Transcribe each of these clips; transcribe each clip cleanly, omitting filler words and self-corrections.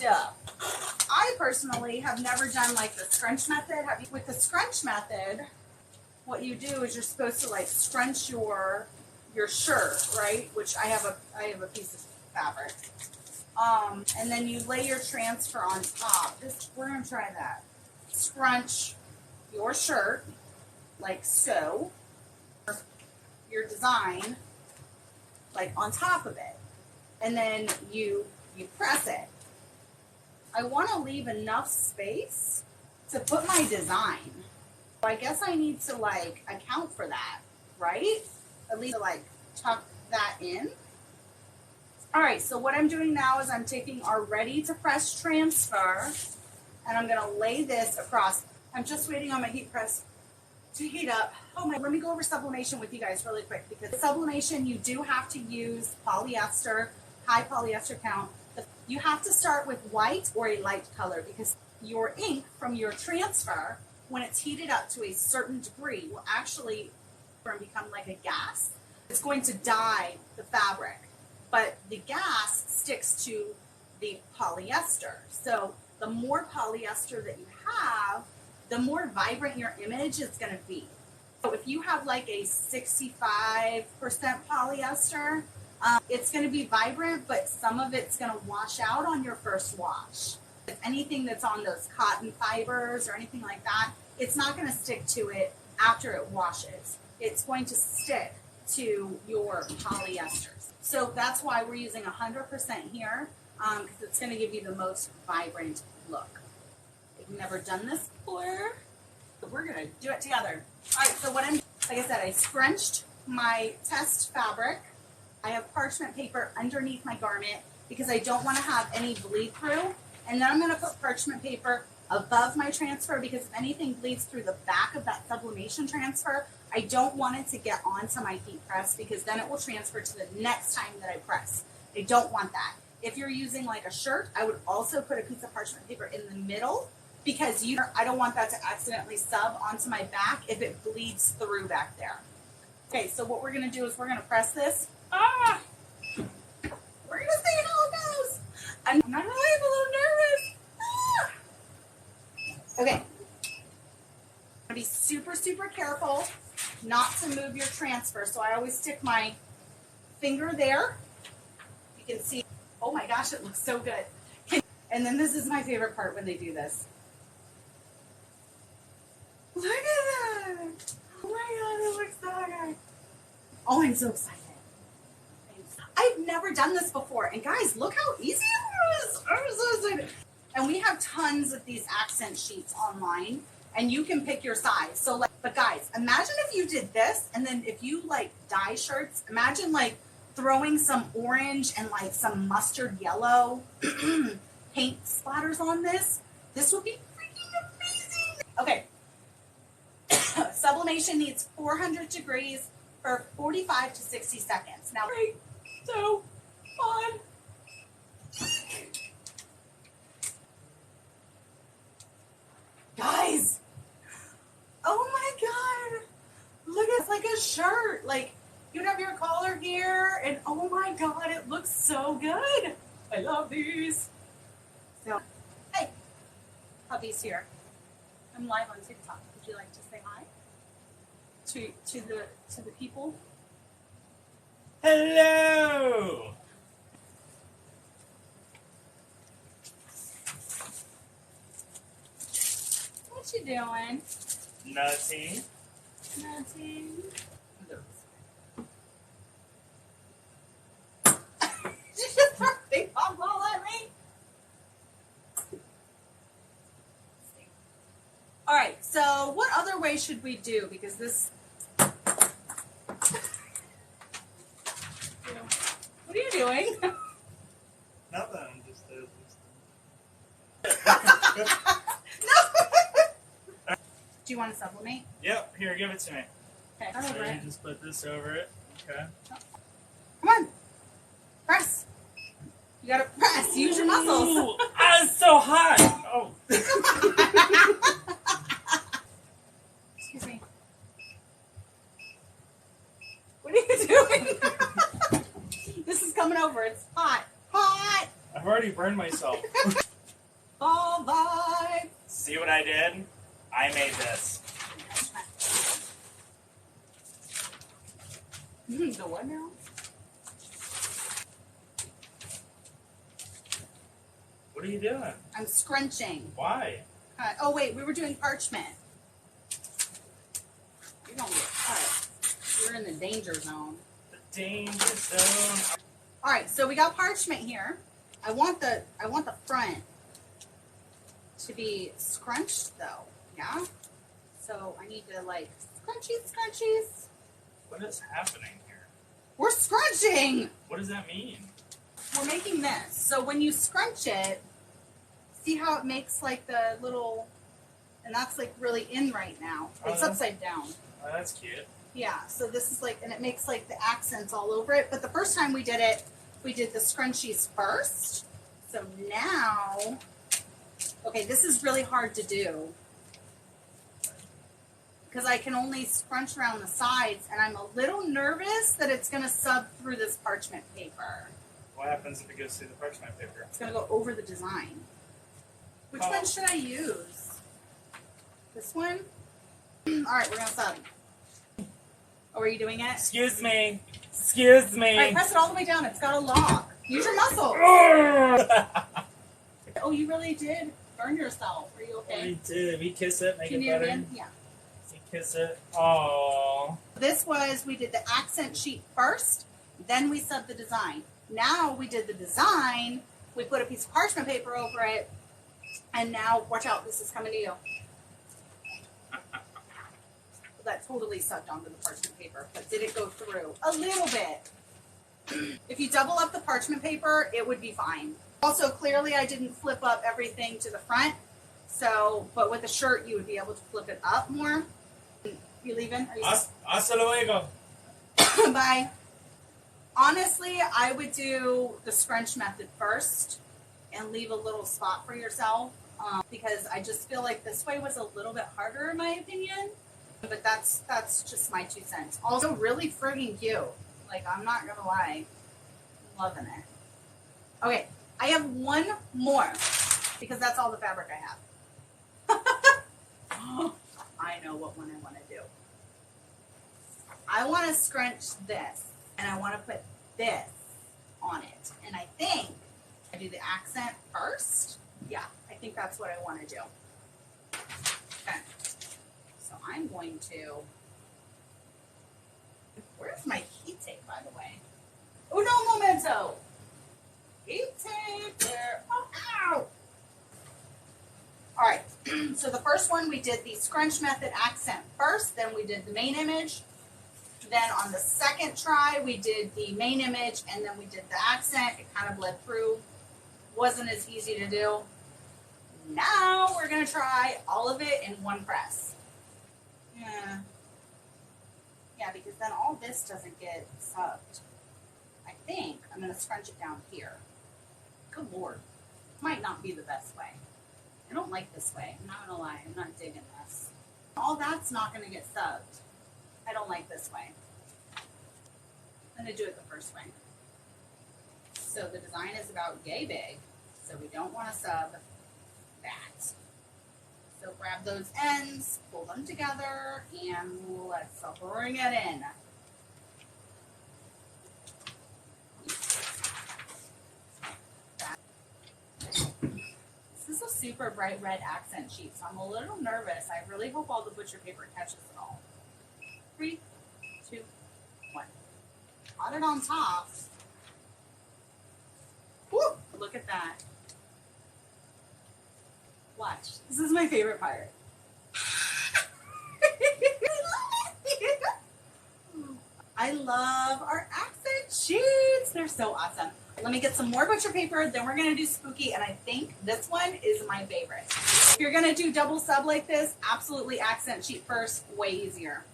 duh. I personally have never done like the scrunch method. With the scrunch method, what you do is you're supposed to like scrunch your shirt, right? Which I have a piece of fabric. And then you lay your transfer on top. We're gonna try that. Scrunch your shirt like so. Your design like on top of it, and then you press it. I want to leave enough space to put my design. So I guess I need to like account for that, right? At least to like tuck that in. All right, so what I'm doing now is I'm taking our ready to press transfer and I'm gonna lay this across. I'm just waiting on my heat press to heat up. Oh my, let me go over sublimation with you guys really quick, because sublimation, you do have to use polyester, high polyester count. You have to start with white or a light color, because your ink from your transfer, when it's heated up to a certain degree, will actually become like a gas. It's going to dye the fabric, but the gas sticks to the polyester. So the more polyester that you have, the more vibrant your image is going to be. So if you have like a 65% polyester, it's going to be vibrant, but some of it's going to wash out on your first wash. If anything that's on those cotton fibers or anything like that, it's not going to stick to it after it washes. It's going to stick to your polyesters. So that's why we're using 100% here, because it's going to give you the most vibrant look. If you've never done this before, we're going to do it together. All right, so what like I said, I scrunched my test fabric. I have parchment paper underneath my garment because I don't want to have any bleed through. And then I'm going to put parchment paper above my transfer, because if anything bleeds through the back of that sublimation transfer, I don't want it to get onto my heat press, because then it will transfer to the next time that I press. I don't want that. If you're using like a shirt, I would also put a piece of parchment paper in the middle, because I don't want that to accidentally sub onto my back if it bleeds through back there. Okay, so what we're going to do is we're going to press this. We're going to see how it goes. I'm not really a little nervous. Okay. I'm going to be super, super careful not to move your transfer. So I always stick my finger there. You can see, oh my gosh, it looks so good. And then this is my favorite part when they do this. Look at that. Oh my God, it looks so good. Oh, I'm so excited. I've never done this before. And guys, look how easy it is. I'm so excited. And we have tons of these accent sheets online, and you can pick your size. So like, but guys, imagine if you did this, and then if you like dye shirts, imagine like throwing some orange and like some mustard yellow paint splatters on this. This would be freaking amazing. Okay. Sublimation needs 400 degrees for 45 to 60 seconds. Now, great. So fun. Guys, oh my God, look, it's like a shirt. Like, you have your collar here, and oh my God, it looks so good. I love these. So, hey, Hubby's here. I'm live on TikTok. Would you like to say hi to the people? Hello! What you doing? Nothing. Nothing. Did you just throw a big ball at me? All right, so what other way should we do? Because this... What are you doing? Nothing. I'm just No. Do you want to sublimate? Yep. Here, give it to me. Okay. So you just put this over it. Okay. Come on. Press. You gotta press. Use your muscles. Ooh, it's so hot. Oh. Excuse me. What are you doing? This is coming over. It's hot. Hot. I've already burned myself. See what I did? I made this. The what now? What are you doing? I'm scrunching. Why? Oh wait, we were doing parchment. You're gonna get cut. You're in the danger zone. The danger zone. All right, so we got parchment here. I want the front to be scrunched though. Yeah. So I need to like scrunchies. What is happening here? We're scrunching. What does that mean? We're making this. So when you scrunch it, see how it makes like the little, and that's like really in right now. It's upside down. Oh, that's cute. Yeah, so this is like, and it makes like the accents all over it. But the first time we did it, we did the scrunchies first. So now, okay, this is really hard to do because I can only scrunch around the sides, and I'm a little nervous that it's going to sub through this parchment paper. What happens if it goes through the parchment paper? It's going to go over the design. Which one should I use? This one? All right, we're going to sub. Oh, are you doing it? Excuse me. Excuse me. All right, press it all the way down. It's got a lock. Use your muscles. Oh, you really did burn yourself. Are you okay? We did. We kiss it, make Can it you better. again? Yeah. We kiss it. Oh. This was, we did the accent sheet first, then we subbed the design. Now we did the design, we put a piece of parchment paper over it, and now, watch out, this is coming to you. That totally sucked onto the parchment paper, but did it go through? A little bit. If you double up the parchment paper, it would be fine. Also, clearly I didn't flip up everything to the front, so, but with the shirt, you would be able to flip it up more. You leaving? Are you Hasta luego. Bye. Honestly, I would do the scrunch method first and leave a little spot for yourself because I just feel like this way was a little bit harder in my opinion. But that's just my 2 cents. Also, really friggin' cute. Like, I'm not gonna lie. Loving it. Okay, I have one more because that's all the fabric I have. I know what one I want to do. I want to scrunch this, and I want to put this on it. And I think I do the accent first. Yeah, I think that's what I want to do. Okay. So I'm going to, where's my heat tape, by the way? Uno momento. Heat tape there. Oh, ow. All right, so the first one we did the scrunch method accent first, then we did the main image. Then on the second try, we did the main image, and then we did the accent. It kind of bled through. Wasn't as easy to do. Now we're gonna try all of it in one press. Yeah, because then all this doesn't get subbed. I think I'm going to scrunch it down here. Good Lord. Might not be the best way. I don't like this way. I'm not going to lie. I'm not digging this. All that's not going to get subbed. I don't like this way. I'm going to do it the first way. So the design is about yay big. So we don't want to sub that. So grab those ends, pull them together, and let's bring it in. This is a super bright red accent sheet, so I'm a little nervous. I really hope all the butcher paper catches it all. 3, 2, 1. Got it on top. Woo! Look at that. Watch. This is my favorite part. I love our accent sheets. They're so awesome. Let me get some more butcher paper, then we're going to do spooky, and I think this one is my favorite. If you're going to do double sub like this, absolutely accent sheet first, way easier.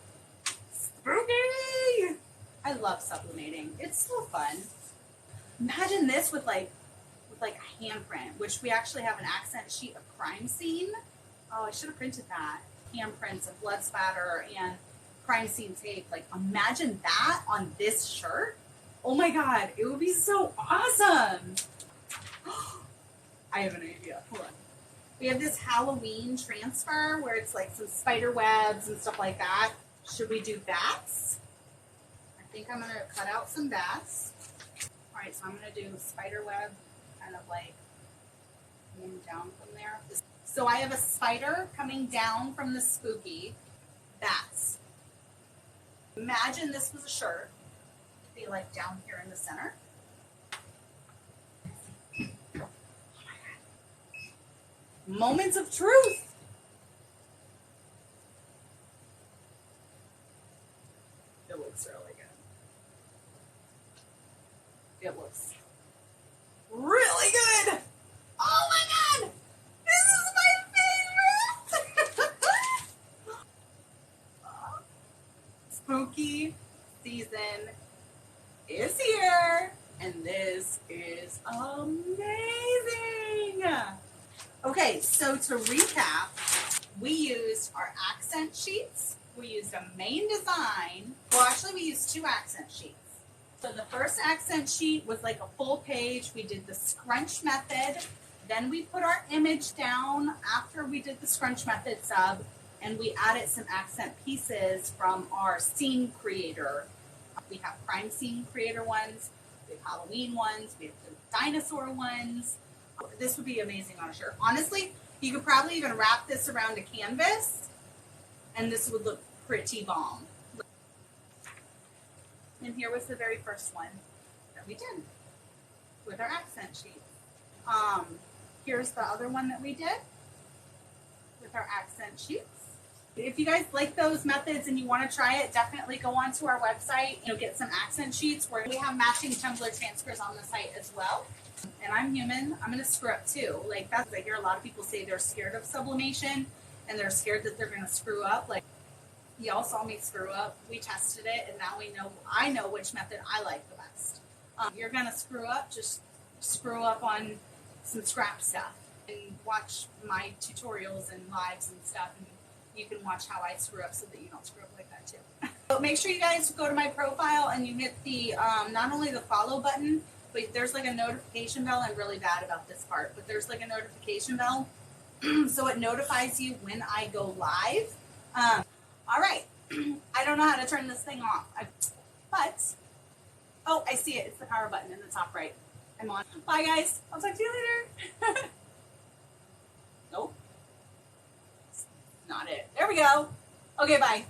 Spooky! I love sublimating. It's so fun. Imagine this with like a handprint, which we actually have an accent sheet of crime scene. Oh, I should have printed that. Handprints of blood spatter and crime scene tape. Like, imagine that on this shirt. Oh my God, it would be so awesome. I have an idea. Hold on. We have this Halloween transfer where it's like some spider webs and stuff like that. Should we do bats? I think I'm going to cut out some bats. All right, so I'm going to do spider web, kind of like coming down from there. So I have a spider coming down from the spooky. Bats. Imagine this was a shirt. Be like down here in the center. Moments of truth. It looks really good. It looks really good. Oh my god! This is my favorite! Spooky season is here, and this is amazing. Okay, so to recap, we used our accent sheets. We used a main design. Well, actually, we used 2 accent sheets. So the first accent sheet was like a full page. We did the scrunch method. Then we put our image down after we did the scrunch method sub, and we added some accent pieces from our scene creator. We have crime scene creator ones. We have Halloween ones. We have the dinosaur ones. This would be amazing on a shirt. Honestly, you could probably even wrap this around a canvas, and this would look pretty bomb. And here was the very first one that we did with our accent sheet. Here's the other one that we did with our accent sheets. If you guys like those methods and you want to try it, definitely go onto our website. Get some accent sheets where we have matching tumbler transfers on the site as well. And I'm human. I'm going to screw up too. Like, that's, I hear a lot of people say they're scared of sublimation and they're scared that they're going to screw up. Like, y'all saw me screw up. We tested it, and now I know which method I like the best. You're going to screw up, just screw up on some scrap stuff and watch my tutorials and lives and stuff, and you can watch how I screw up so that you don't screw up like that too. But make sure you guys go to my profile and you hit the, not only the follow button, but there's like a notification bell. I'm really bad about this part, but there's like a notification bell. So it notifies you when I go live. All right. I don't know how to turn this thing off. Oh, I see it. It's the power button in the top right. I'm on. Bye, guys. I'll talk to you later. Nope. Not it. There we go. Okay, bye.